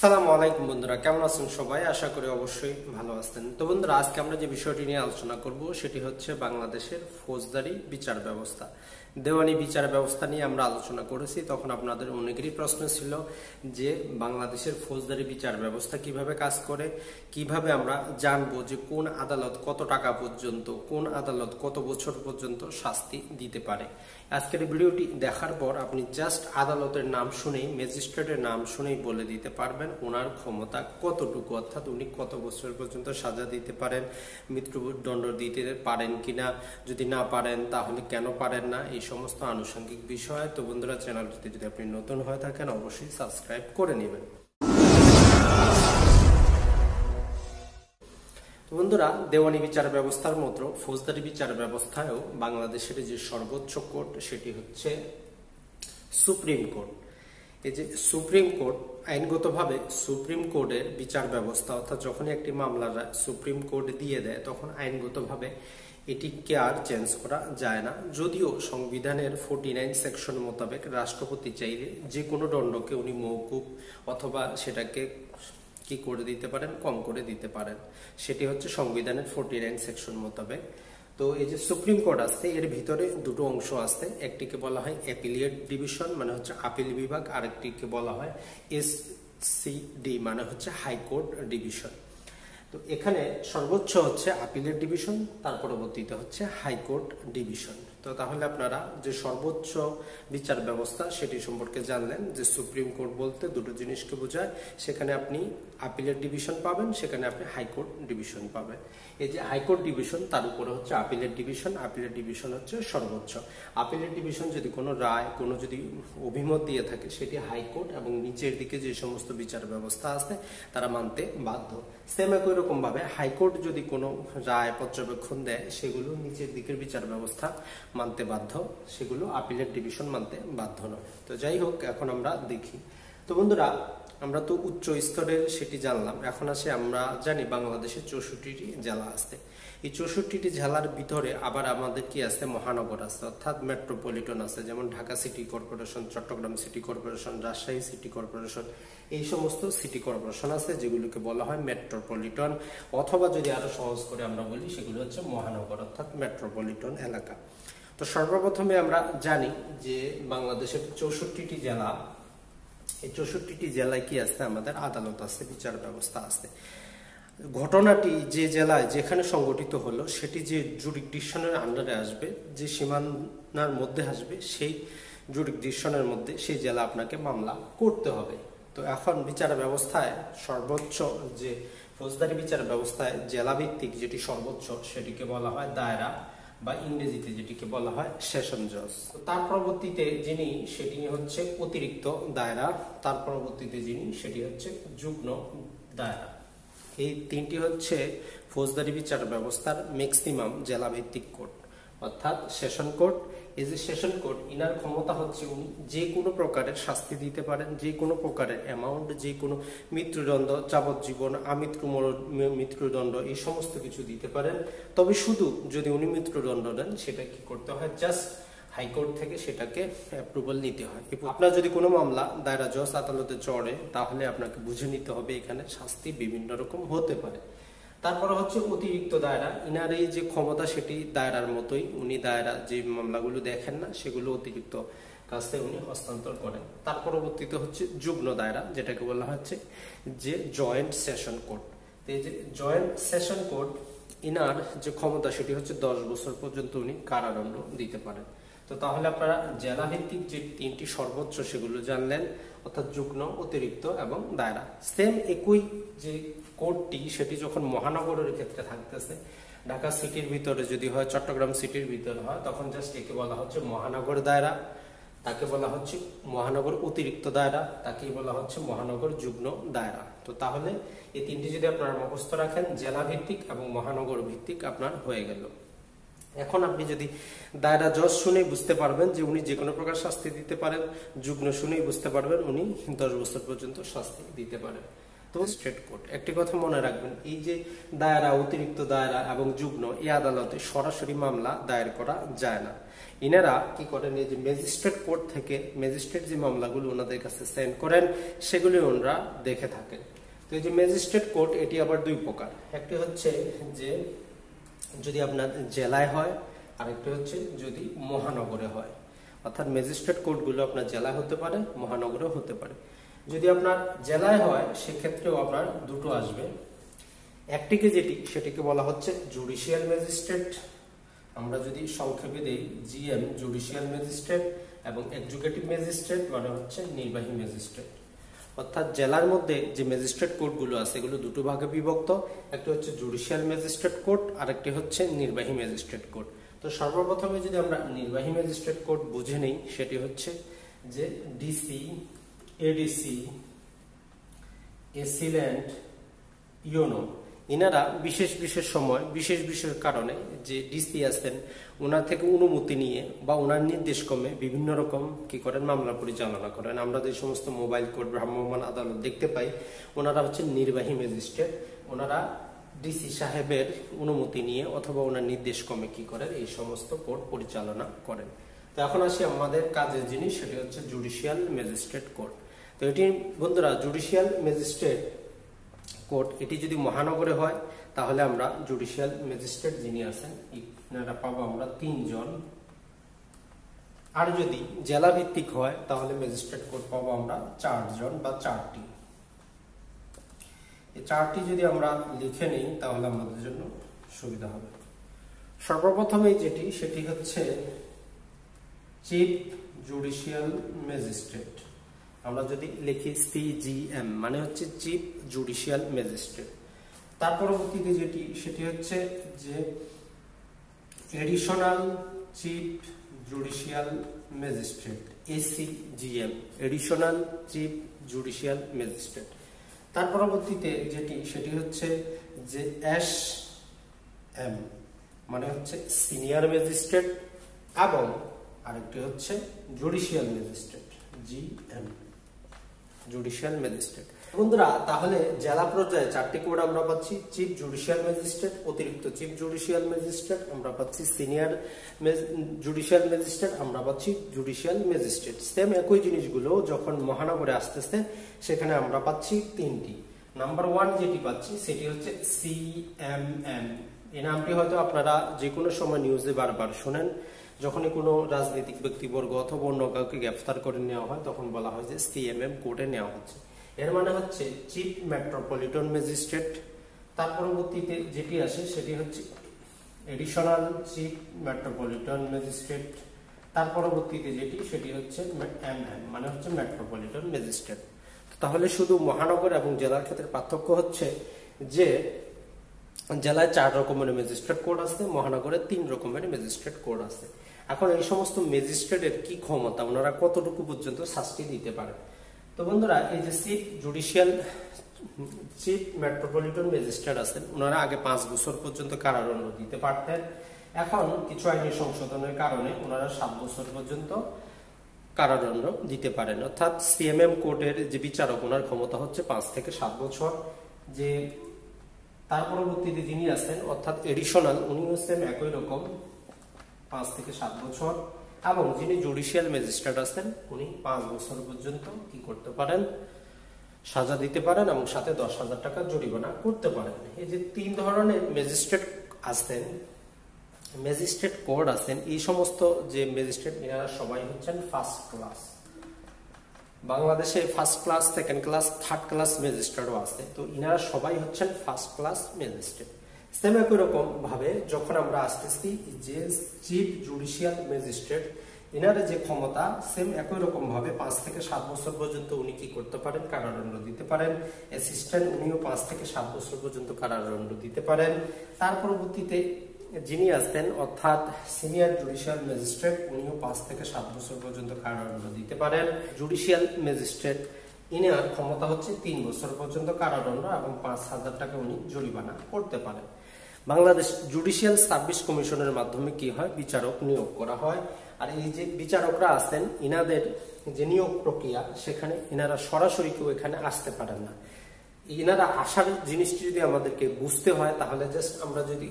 আসসালামু আলাইকুম বন্ধুরা, কেমন আছেন সবাই? আশা করি অবশ্যই ভালো আছেন। তো বন্ধুরা, আজকে আমরা যে বিষয়টি নিয়ে আলোচনা করব সেটি হচ্ছে বাংলাদেশের ফৌজদারি বিচার ব্যবস্থা। দেওয়ানি বিচার ব্যবস্থা নিয়ে আমরা আলোচনা করেছি। তখন আপনাদের অনেকেরই প্রশ্ন ছিল যে বাংলাদেশের ফৌজদারি বিচার ব্যবস্থা কিভাবে কাজ করে, কিভাবে আমরা জানবো যে কোন আদালত কত টাকা পর্যন্ত, কোন আদালত কত বছর পর্যন্ত শাস্তি দিতে পারে। আজকের ভিডিওটি দেখার পর আপনি জাস্ট আদালতের নাম শুনেই, ম্যাজিস্ট্রেটের নাম শুনেই বলে দিতে পারবেন ওনার ক্ষমতা কতটুকু, অর্থাৎ উনি কত বছর পর্যন্ত সাজা দিতে পারেন, মৃত্যুদণ্ড দিতে পারেন কিনা, যদি না পারেন তাহলে কেন পারেন না, এই সমস্ত আনুষঙ্গিক বিষয়। তো বন্ধুরা, চ্যানেলটিতে যদি আপনি নতুন হয়ে থাকেন অবশ্যই সাবস্ক্রাইব করে নেবেন। বন্ধুরা, দেওয়ানি বিচার ব্যবস্থার মতো ফৌজদারি বিচার ব্যবস্থায়ও বাংলাদেশের যে সর্বোচ্চ কোর্ট সেটি হচ্ছে সুপ্রিম কোর্ট। এই যে সুপ্রিম কোর্ট, আইনগতভাবে সুপ্রিম কোর্টের বিচার ব্যবস্থা, অর্থাৎ যখনই একটি মামলা সুপ্রিম কোর্ট দিয়ে দেয় তখন আইনগতভাবে এটিকে আর চেঞ্জ করা যায় না। যদিও সংবিধানের 49 সেকশন মোতাবেক রাষ্ট্রপতি চাইলে যে কোনো দণ্ডকে উনি মওকুফ অথবা সেটাকে কি করে দিতে পারেন, কম করে দিতে পারেন। সেটি হচ্ছে সংবিধানের 49 সেকশন মোতাবেক। তো এই যে সুপ্রিম কোর্ট আসছে, এর ভিতরে দুটো অংশ আসছে। একটিকে বলা হয় অ্যাপিলিয়েট ডিভিশন, মানে হচ্ছে আপিল বিভাগ, আরেকটিকে বলা হয় এসসিডি, মানে হচ্ছে হাইকোর্ট ডিভিশন। তো এখানে সর্বোচ্চ হচ্ছে আপিলের ডিভিশন, তার পরবর্তীতে হচ্ছে হাইকোর্ট ডিভিশন। তো তাহলে আপনারা যে সর্বোচ্চ বিচার ব্যবস্থা সেটি সম্পর্কে জানলেন যে সুপ্রিম কোর্ট বলতে দুটো জিনিসকে বোঝায়। সেখানে আপনি আপিলের ডিভিশন পাবেন, সেখানে আপনি হাইকোর্ট ডিভিশন পাবেন। এই যে হাইকোর্ট ডিভিশন, তার উপরে হচ্ছে আপিলের ডিভিশন। আপিলের ডিভিশন হচ্ছে সর্বোচ্চ। আপিলের ডিভিশন যদি কোনো রায়, কোনো যদি অভিমত দিয়ে থাকে সেটি হাইকোর্ট এবং নিচের দিকে যে সমস্ত বিচার ব্যবস্থা আছে তারা মানতে বাধ্য। সেম একই রকম ভাবে হাইকোর্ট যদি কোনো রায় পর্যবেক্ষণ দেয় সেগুলো নিচের দিকের বিচার ব্যবস্থা মানতে বাধ্য, সেগুলো আপিলের ডিভিশন মানতে বাধ্য নয়। তো যাই হোক, এখন আমরা দেখি। তো বন্ধুরা, আমরা তো উচ্চ স্তরের সেটি জানলাম। এখন আসে, আমরা জানি বাংলাদেশে 64টি জেলা আছে। এই 64টি জেলার ভিতরে আবার আমাদের কি আছে, মহানগর আছে, অর্থাৎ মেট্রোপলিটন আছে। যেমন Dhaka city corporation, Chattogram city corporation, Rajshahi city corporation, এই সমস্ত সিটি কর্পোরেশন আছে যেগুলোকে বলা হয় মেট্রোপলিটন, অথবা যদি আরো সহজ করে আমরা বলি সেগুলো হচ্ছে মহানগর, অর্থাৎ মেট্রোপলিটন এলাকা। তো সর্বপ্রথমে আমরা জানি যে বাংলাদেশের 64টি জেলা, এই 64টি জেলায় কি আছে, আমাদের আদালত আছে, বিচার ব্যবস্থা আছে। ঘটনাটি যে জেলায় যেখানে সংঘটিত হলো সেটি যে জুরিসডিকশনের আন্ডারে আসবে, যে সীমানার মধ্যে আসবে, সেই জুরিসডিকশনের মধ্যে সেই জেলা আপনাকে মামলা করতে হবে। তো এখন বিচার ব্যবস্থায় সর্বোচ্চ যে ফৌজদারি বিচার ব্যবস্থায় জেলা ভিত্তিক যেটি সর্বোচ্চ সেটিকে বলা হয় দায়রা, বা ইংরেজিতে যেটিকে বলা হয় সেশন জজ। তার পরবর্তীতে যিনি, সেটি হচ্ছে অতিরিক্ত দায়রা। তার পরবর্তীতে যিনি, সেটি হচ্ছে যুগ্ম দায়রা। এই তিনটি হচ্ছে ফৌজদারি বিচার ব্যবস্থার ম্যাক্সিমাম জেলা ভিত্তিক কোর্ট, অর্থাৎ সেশন কোর্ট। এই যে সেশন কোর্ট, ইনার ক্ষমতা হচ্ছে উনি যে কোনো প্রকারের শাস্তি দিতে পারেন, যে কোনো প্রকারের অ্যামাউন্ট, যে কোনো মৃত্যুদণ্ড, যাবজ্জীবন, মৃত্যুদণ্ড, এই সমস্ত কিছু দিতে পারেন। তবে শুধু যদি উনি মৃত্যুদণ্ড দেন, সেটা কি করতে হয়, জাস্ট হাইকোর্ট থেকে সেটাকে অ্যাপ্রুভাল নিতে হয়। আপনার যদি কোনো মামলা দায়রা জজ আদালতে চড়ে তাহলে আপনাকে বুঝে নিতে হবে এখানে শাস্তি বিভিন্ন রকম হতে পারে। তারপরে হচ্ছে অতিরিক্ত দায়রা। ইনার এই যে ক্ষমতা সেটি দায়রার মতোই, উনি দায়রা যে মামলাগুলো দেখেন না সেগুলো অতিরিক্ত কাছে উনি হস্তান্তর করেন। তার পরবর্তীতে হচ্ছে যুগ্ম দায়রা, যেটাকে বলা হচ্ছে যে জয়েন্ট সেশন কোর্ট। এই যে জয়েন্ট সেশন কোর্ট, ইনার যে ক্ষমতা সেটি হচ্ছে 10 বছর পর্যন্ত উনি কারাদণ্ড দিতে পারেন। তো তাহলে আপনারা জেলা ভিত্তিক যে তিনটি সর্বোচ্চ সেগুলো জানলেন, অর্থাৎ যুগ্ম, অতিরিক্ত এবং দায়রা। সেম একই যে কোর্টটি সেটি যখন মহানগরের ক্ষেত্রে থাকতেছে, ঢাকা সিটির ভিতরে যদি হয়, চট্টগ্রাম সিটির ভিতরে হয়, তখন জাস্ট একে বলা হচ্ছে মহানগর দায়রা, তাকে বলা হচ্ছে মহানগর অতিরিক্ত দায়রা, তাকেই বলা হচ্ছে মহানগর যুগ্ম দায়রা। তো তাহলে এই তিনটি যদি আপনারা মুখস্থ রাখেন, জেলা ভিত্তিক এবং মহানগর ভিত্তিক, আপনার হয়ে গেল। এখন আপনি যদি দায়রা জজ শুনেই বুঝতে পারবেন যে উনি যে কোনো প্রকার শাস্তি দিতে পারেন, যুগ্ম শুনেই বুঝতে পারবেন উনি 10 বছর পর্যন্ত শাস্তি দিতে পারেন। তো ম্যাজিস্ট্রেট কোর্ট, একটি কথা মনে রাখবেন, এই যে দায়রা, অতিরিক্ত দায়রা এবং যুগ্ম, এই আদালতে সরাসরি মামলা দায়ের করা যায় না। ইনারা কি করেন, এই যে ম্যাজিস্ট্রেট কোর্ট থেকে ম্যাজিস্ট্রেট যে মামলাগুলো ওনাদের কাছে সেন্ড করেন সেগুলি ওনারা দেখে থাকেন। তো এই যে ম্যাজিস্ট্রেট কোর্ট এটি আবার দুই প্রকার, একটি হচ্ছে যে যদি আপনার জেলায় হয়, আরেকটি হচ্ছে যদি মহানগরে হয়। অর্থাৎ ম্যাজিস্ট্রেট কোর্টগুলো আপনার জেলায় হতে পারে, মহানগরেও হতে পারে। যদি আপনার জেলায় হয় সেক্ষেত্রেও আপনার দুটো আসবে, একটিকে সেটিকে বলা হচ্ছে জুডিশিয়াল ম্যাজিস্ট্রেট, আমরা যদি সংক্ষেপে দেই জিএম, জুডিশিয়াল ম্যাজিস্ট্রেট, এবং এক্সিকিউটিভ ম্যাজিস্ট্রেট মানে হচ্ছে নির্বাহী ম্যাজিস্ট্রেট। অর্থাৎ জেলার মধ্যে যে ম্যাজিস্ট্রেট কোর্টগুলো আছে এগুলো দুটো ভাগে বিভক্ত, একটি হচ্ছে জুডিশিয়াল ম্যাজিস্ট্রেট কোর্ট, আরেকটি হচ্ছে নির্বাহী ম্যাজিস্ট্রেট কোর্ট। তো সর্বপ্রথমে যদি আমরা নির্বাহী ম্যাজিস্ট্রেট কোর্ট বুঝে নিই, সেটি হচ্ছে যে ডিসি, এডিসি, এসিল্যান্ড, ইউনো, ইনারা বিশেষ বিশেষ সময় বিশেষ বিশেষ কারণে যে ডিসি আছেন ওনার থেকে অনুমতি নিয়ে বা ওনার নির্দেশ ক্রমে বিভিন্ন রকম কি করেন, মামলা পরিচালনা করেন। আমরা যে সমস্ত মোবাইল কোর্ট, ভ্রাম্যমাণ আদালত দেখতে পাই, ওনারা হচ্ছে নির্বাহী ম্যাজিস্ট্রেট। ওনারা ডিসি সাহেবের অনুমতি নিয়ে অথবা ওনার নির্দেশ ক্রমে কি করেন, এই সমস্ত কোর্ট পরিচালনা করেন। তো এখন আসি আমাদের কাজের জিনিস, সেটি হচ্ছে জুডিশিয়াল ম্যাজিস্ট্রেট কোর্ট। তো এটি বন্ধুরা, জুডিশিয়াল ম্যাজিস্ট্রেট কোর্ট এটি যদি মহানগরে হয় তাহলে আমরা জুডিশিয়াল ম্যাজিস্ট্রেট যিনি আছেন এনারা পাবো আমরা 3 জন, আর যদি জেলা ভিত্তিক হয় তাহলে ম্যাজিস্ট্রেট কোর্ট পাবো আমরা 4 জন বা 4টি। এই 4টি যদি আমরা লিখে নিই তাহলে আমাদের জন্য সুবিধা হবে। সর্বপ্রথমে সেটি হচ্ছে চিফ জুডিশিয়াল ম্যাজিস্ট্রেট, আমরা যদি লিখি সিজিএম মানে হচ্ছে চিফ জুডিশিয়াল ম্যাজিস্ট্রেট। তার পরবর্তীতে সেটি হচ্ছে যে additional chief judicial magistrate, ACGM, additional chief judicial magistrate. তার পরবর্তীতে সেটি হচ্ছে যে এসএম মানে হচ্ছে সিনিয়র ম্যাজিস্ট্রেট, এবং আরেকটি হচ্ছে judicial magistrate, GM, judicial magistrate. বন্ধুরা, তাহলে জেলা পর্যায়ে 4টি কোড আমরা পাচ্ছি, চিফ জুডিশিয়াল ম্যাজিস্ট্রেট, অতিরিক্ত চিফ জুডিশিয়াল ম্যাজিস্ট্রেট আমরা পাচ্ছি, সিনিয়র জুডিশিয়াল ম্যাজিস্ট্রেট আমরা পাচ্ছি, জুডিশিয়াল ম্যাজিস্ট্রেট। সেম একই জিনিসগুলো যখন মহানগরে আসতেছে সেখানে আমরা পাচ্ছি 3টি। নাম্বার 1 যেটি পাচ্ছি সেটি হচ্ছে সিএমএম। এই নামটি হয়তো আপনারা যে কোনো সময় নিউজে বারবার শোনেন, যখনই কোনো রাজনৈতিক ব্যক্তিবর্গ অথবা অন্য কাউকে গ্রেফতার করে নেওয়া হয় তখন বলা হয় যে সিএমএম কোর্টে নেওয়া হচ্ছে। এর মানে হচ্ছে চিফ মেট্রোপলিটন ম্যাজিস্ট্রেট। তার পরবর্তীতে যেটি আসে সেটি হচ্ছে এডিশনাল চিফ মেট্রোপলিটন ম্যাজিস্ট্রেট। তার পরবর্তীতে সেটি হচ্ছে এমএম মানে হচ্ছে মেট্রোপলিটন ম্যাজিস্ট্রেট। তাহলে শুধু মহানগর এবং জেলার ক্ষেত্রে পার্থক্য হচ্ছে যে জেলায় 4 রকমের ম্যাজিস্ট্রেট কোর্ট আছে, মহানগরে 3 রকমের ম্যাজিস্ট্রেট কোর্ট আছে। এখন এই সমস্ত ম্যাজিস্ট্রেটের কি ক্ষমতা, ওনারা কতটুকু পর্যন্ত শাস্তি দিতে পারে? তো বন্ধুরা, এই যে চিফ মেট্রোপলিটন ম্যাজিস্ট্রেট আছেন ওনারা আগে 5 বছর পর্যন্ত কারাদণ্ড দিতে পারতেন। এখন কিছু আইনি সংশোধনের কারণে ওনারা 7 বছর পর্যন্ত কারাদণ্ড দিতে পারেন। অর্থাৎ সিএমএম কোর্টের যে বিচারক ওনার ক্ষমতা হচ্ছে 5 থেকে 7 বছর। যে তার পরবর্তীতে যিনি আছেন অর্থাৎ এডিশনাল, উনি হচ্ছেন একই রকম 5 থেকে 7 বছর, এবং যিনি জুডিশিয়াল ম্যাজিস্ট্রেট আছেন উনি 5 বছর পর্যন্ত কি করতে পারেন, সাজা দিতে পারেন এবং সাথে 10,000 টাকা জরিমানা করতে পারেন। এই যে 3 ধরনের ম্যাজিস্ট্রেট আছেন, ম্যাজিস্ট্রেট কোর্ট আছেন, এই সমস্ত যে ম্যাজিস্ট্রেট এরা সবাই হচ্ছেন ফার্স্ট ক্লাস। বাংলাদেশে first class, second class, third class ম্যাজিস্ট্রেটও আছে। তো ইনারা সবাই হচ্ছেন ফার্স্ট ক্লাস ম্যাজিস্ট্রেট। সেম একই রকম ভাবে যখন আমরা আসতেছি যে চিফ জুডিশিয়াল ম্যাজিস্ট্রেট, ইনার যে ক্ষমতা সেম একই রকম ভাবে 5 থেকে 7 বছর পর্যন্ত উনি কি করতে পারেন, কারাদণ্ড দিতে পারেন। অ্যাসিস্ট্যান্ট উনিও 5 থেকে 7 বছর পর্যন্ত কারাদণ্ড দিতে পারেন। তার পরবর্তীতে যিনি আছেন অর্থাৎ সিনিয়র জুডিশিয়াল ম্যাজিস্ট্রেট উনিও 5 থেকে 7 বছর পর্যন্ত কারাদণ্ড দিতে পারেন। জুডিশিয়াল ম্যাজিস্ট্রেট ইনার ক্ষমতা হচ্ছে 3 বছর পর্যন্ত কারাদণ্ড এবং 5,000 টাকা উনি জরিমানা করতে পারেন। বাংলাদেশ জুডিশিয়াল সার্ভিস কমিশনের মাধ্যমে কি হয়, বিচারক নিয়োগ করা হয়। আর এই যে বিচারকরা আছেন ইনাদের যে নিয়োগ প্রক্রিয়া, সেখানে ইনারা সরাসরি কেউ এখানে আসতে পারেন না। এনারা আসার জিনিসটি যদি আমাদেরকে বুঝতে হয় তাহলে জাস্ট আমরা যদি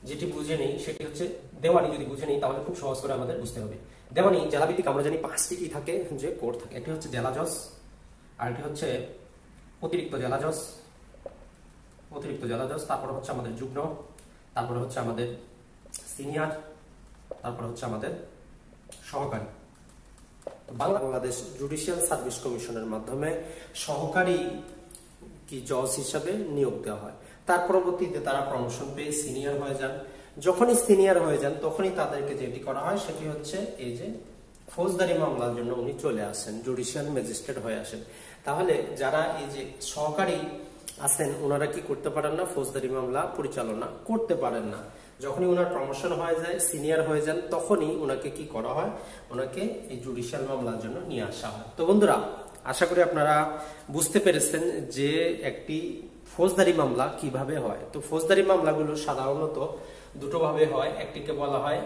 যেটি বুঝে নেই সেটি হচ্ছে দেওয়ানি। যদি বুঝে নেই তাহলে খুব সহজ করে আমাদের বুঝতে হবে। দেওয়ানি জেলাভিত্তিক আমরা জানি 5টি কি থাকে, যে কোর্ট থাকে। একটি হচ্ছে জেলা জজ, আরেকটি হচ্ছে অতিরিক্ত জেলা জজ, তারপরে হচ্ছে আমাদের যুগ্ম, তারপরে হচ্ছে আমাদের সিনিয়র, তারপরে হচ্ছে আমাদের সহকারী। বাংলাদেশ জুডিশিয়াল সার্ভিস কমিশনের মাধ্যমে সহকারী কি জজ হিসাবে নিয়োগ দেওয়া হয়। তার পরবর্তীতে তারা প্রমোশন পেয়ে সিনিয়র হয়ে যান। যখনই সিনিয়র হয়ে যান তখনই তাদেরকে যেটি করা হয় সেটি হচ্ছে এই যে ফৌজদারি মামলার জন্য উনি চলে আসেন, জুডিশিয়াল ম্যাজিস্ট্রেট হয়ে আসেন। তাহলে যারা এই যে সহকারী আছেন ওনারা কি করতে পারেন না, ফৌজদারি মামলা পরিচালনা করতে পারেন না। যখনই ওনার প্রমোশন হয়ে যায়, সিনিয়র হয়ে যান, তখনই ওনাকে কি করা হয়, ওনাকে এই জুডিশিয়াল মামলার জন্য নিয়ে আসা হয়। তো বন্ধুরা, আশা করি আপনারা বুঝতে পেরেছেন যে একটি ফৌজদারি মামলা কিভাবে হয়। তো ফৌজদারি মামলাগুলো সাধারণত দুটো ভাবে হয়, একটিকে বলা হয়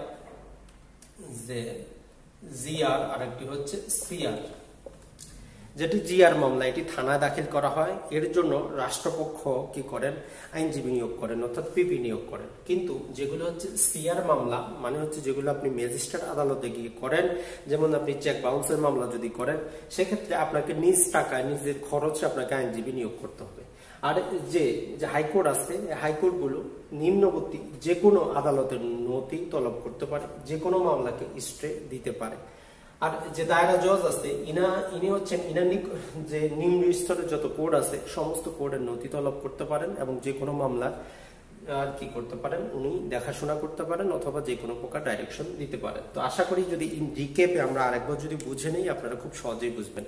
যে জিআর আর একটি হচ্ছে সিআর। যেটি জিআর মামলা, এটি থানায় দাখিল করা হয়। এর জন্য রাষ্ট্রপক্ষ কি করেন, আইনজীবী নিয়োগ করেন, অর্থাৎ পিপি নিয়োগ করেন। কিন্তু যেগুলো হচ্ছে সিআর মামলা, মানে হচ্ছে যেগুলো আপনি ম্যাজিস্ট্রেট আদালতে গিয়ে করেন, যেমন আপনি চেক বাউন্সের মামলা যদি করেন, সেক্ষেত্রে আপনাকে নিজ টাকায় নিজের খরচে আপনাকে আইনজীবী নিয়োগ করতে হবে। আর যে হাইকোর্ট আছে, হাইকোর্ট গুলো নিম্নবর্তী যে কোনো আদালতের নথি তলব করতে পারে, যে কোনো মামলাকে স্টে দিতে পারে। আর যে দায়রা জজ আছে ইনি হচ্ছেন যে নিম্ন স্তরের যত কোর্ট আছে সমস্ত কোর্টের নথি তলব করতে পারেন এবং যে কোনো মামলা আর কি করতে পারেন, উনি দেখাশোনা করতে পারেন অথবা যে কোনো প্রকার ডাইরেকশন দিতে পারেন। তো আশা করি যদি রিক্যাপে আমরা আরেকবার যদি বুঝে নেই আপনারা খুব সহজেই বুঝবেন।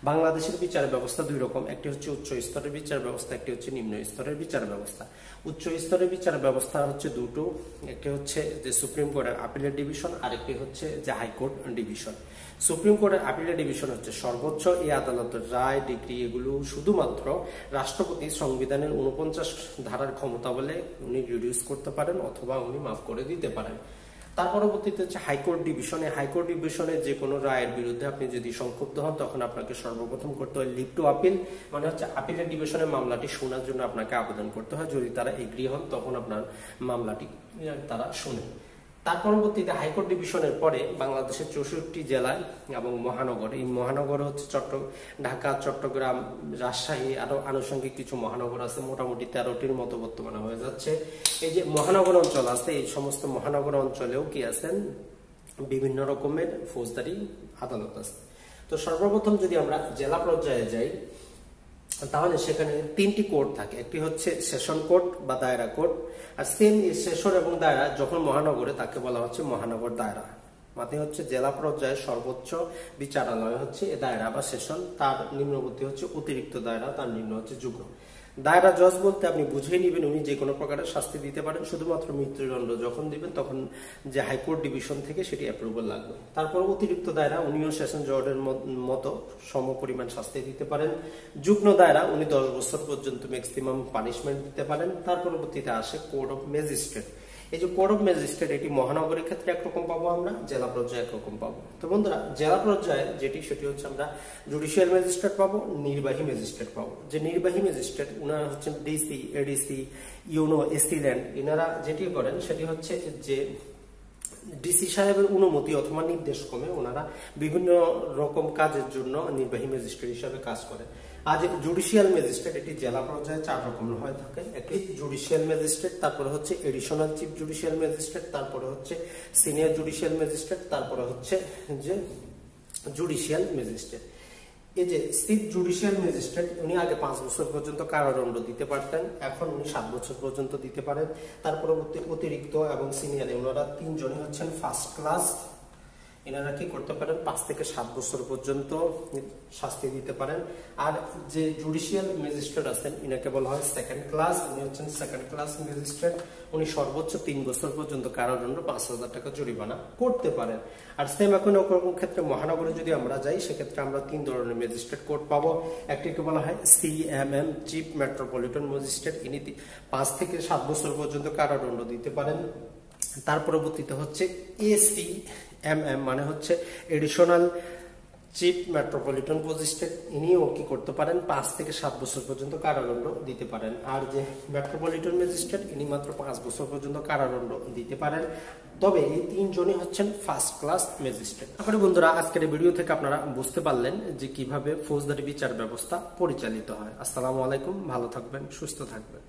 বাংলাদেশের বিচার ব্যবস্থা দুই রকম, একটি হচ্ছে উচ্চ স্তরের বিচার ব্যবস্থা, একটি হচ্ছে নিম্ন স্তরের বিচার ব্যবস্থা। উচ্চ স্তরের বিচার ব্যবস্থা হচ্ছে দুটো, একটি হচ্ছে যে সুপ্রিম কোর্টের আপিলেট ডিভিশন, আরেকটি হচ্ছে যে হাইকোর্ট ডিভিশন। সুপ্রিম কোর্টের আপিলেট ডিভিশন হচ্ছে সর্বোচ্চ। এই আদালতের রায়, ডিগ্রি এগুলো শুধুমাত্র রাষ্ট্রপতি সংবিধানের 49 ধারার ক্ষমতা বলে উনি রিডিউস করতে পারেন অথবা উনি মাফ করে দিতে পারেন। তার পরবর্তীতে হচ্ছে হাইকোর্ট ডিভিশনে। হাইকোর্ট ডিভিশনে যে কোনো রায়ের বিরুদ্ধে আপনি যদি সংক্ষুব্ধ হন তখন আপনাকে সর্বপ্রথম করতে হয় লিভ টু আপিল, মানে হচ্ছে আপিলের ডিভিশনের মামলাটি শোনার জন্য আপনাকে আবেদন করতে হয়। যদি তারা এগ্রি হন তখন আপনার মামলাটি তারা শোনে। তার পরবর্তীতে হাইকোর্ট ডিভিশনের পরে বাংলাদেশের 64 জেলায় এবং মহানগর, এই মহানগর হচ্ছে ঢাকা, চট্টগ্রাম, রাজশাহী, আরো আনুষঙ্গিক কিছু মহানগর আছে, মোটামুটি 13টির মতো বর্তমানে হয়ে যাচ্ছে। এই যে মহানগর অঞ্চল আছে, এই সমস্ত মহানগর অঞ্চলেও কি আছেন বিভিন্ন রকমের ফৌজদারি আদালত আছে। তো সর্বপ্রথম যদি আমরা জেলা পর্যায়ে যাই তাহলে সেখানে 3টি কোর্ট থাকে, একটি হচ্ছে সেশন কোর্ট বা দায়রা কোর্ট। আর সেম সেশন এবং দায়রা যখন মহানগরে তাকে বলা হচ্ছে মহানগর দায়রা, মানে হচ্ছে জেলা পর্যায়ে সর্বোচ্চ বিচারালয় হচ্ছে এ দায়রা বা সেশন, তার নিম্নবর্তী হচ্ছে অতিরিক্ত দায়রা, তার নিম্ন হচ্ছে যুগ্ম। দায়রা জজ বলতে আপনি বুঝেই নিবেন উনি যে কোনো প্রকারের শাস্তি দিতে পারেন, শুধুমাত্র মৃত্যুদণ্ড যখন দিবেন তখন যে হাইকোর্ট ডিভিশন থেকে সেটি অ্যাপ্রুভাল লাগবে। তারপর অতিরিক্ত দায়রা, উনিও সেশন জজের মতো সম পরিমাণ শাস্তি দিতে পারেন। যুগ্ম দায়রা উনি 10 বছর পর্যন্ত ম্যাক্সিমাম পানিশমেন্ট দিতে পারেন। তার পরবর্তীতে আসে কোর্ট অফ ম্যাজিস্ট্রেট। এই যে কোর্ট অফ ম্যাজিস্ট্রেট এটি মহানগরের ক্ষেত্রে একরকম পাবো আমরা, জেলা পর্যায়ে একরকম পাবো। তো বন্ধুরা, জেলা পর্যায়ে যেটি সেটি হচ্ছে আমরা জুডিশিয়াল ম্যাজিস্ট্রেট পাবো, নির্বাহী ম্যাজিস্ট্রেট পাবো। যে নির্বাহী ম্যাজিস্ট্রেট উনারা হচ্ছেন ডিসি, এডিসি, ইউনো, এসিল্যান্ড। এনারা যেটি করেন সেটি হচ্ছে যে ডিসি সাহেবের অনুমতি অথবা নির্দেশক্রমে ওনারা বিভিন্ন রকম কাজের জন্য নির্বাহী ম্যাজিস্ট্রেট হিসাবে কাজ করে। আজ জুডিশিয়াল ম্যাজিস্ট্রেট এটি জেলা পর্যায়ে 4 রকমের হয়ে থাকে। একটি জুডিশিয়াল ম্যাজিস্ট্রেট, তারপরে হচ্ছে এডিশনাল চিফ জুডিশিয়াল ম্যাজিস্ট্রেট, তারপরে হচ্ছে সিনিয়র জুডিশিয়াল ম্যাজিস্ট্রেট, তারপরে হচ্ছে যে জুডিশিয়াল ম্যাজিস্ট্রেট। এই যে চিফ জুডিশিয়াল ম্যাজিস্ট্রেট উনি আগে 5 বছর পর্যন্ত কারাদণ্ড দিতে পারতেন, এখন উনি 7 বছর পর্যন্ত দিতে পারেন। তার পরবর্তী অতিরিক্ত এবং সিনিয়রে ওনারা 3 জনই হচ্ছেন ফার্স্ট ক্লাস। এনারা কি করতে পারেন 5 থেকে 7 বছর পর্যন্ত শাস্তি দিতে পারেন। আর যে জুডিশিয়াল ম্যাজিস্ট্রেট আছেন ইনাকে বলা হয় সেকেন্ড ক্লাস, উনি হচ্ছেন সেকেন্ড ক্লাস ম্যাজিস্ট্রেট। উনি সর্বোচ্চ 3 বছর পর্যন্ত কারাদণ্ড 5,000 টাকা জরিমানা করতে পারেন। আর সেম এখন ক্ষেত্রে মহানগরে যদি আমরা যাই সেক্ষেত্রে আমরা 3 ধরনের ম্যাজিস্ট্রেট কোর্ট পাবো। একটিকে বলা হয় সিএমএম, চিফ মেট্রোপলিটন ম্যাজিস্ট্রেট, ইনি 5 থেকে 7 বছর পর্যন্ত কারাদণ্ড দিতে পারেন। তার পরবর্তীতে হচ্ছে এসিএমএম, মানে হচ্ছে এডিশনাল চিফ মেট্রোপলিটন ম্যাজিস্ট্রেট ইনিও কি করতে পারেন 5 থেকে 7 বছর পর্যন্ত কারাদণ্ড দিতে পারেন। আর যে মেট্রোপলিটন ম্যাজিস্ট্রেট ইনি মাত্র 5 বছর পর্যন্ত কারাদণ্ড দিতে পারেন। তবে এই তিনজনই হচ্ছেন ফার্স্ট ক্লাস ম্যাজিস্ট্রেট। তারপরে বন্ধুরা, আজকের এই ভিডিও থেকে আপনারা বুঝতে পারলেন যে কিভাবে ফৌজদারি বিচার ব্যবস্থা পরিচালিত হয়। আসসালামু আলাইকুম, ভালো থাকবেন, সুস্থ থাকবেন।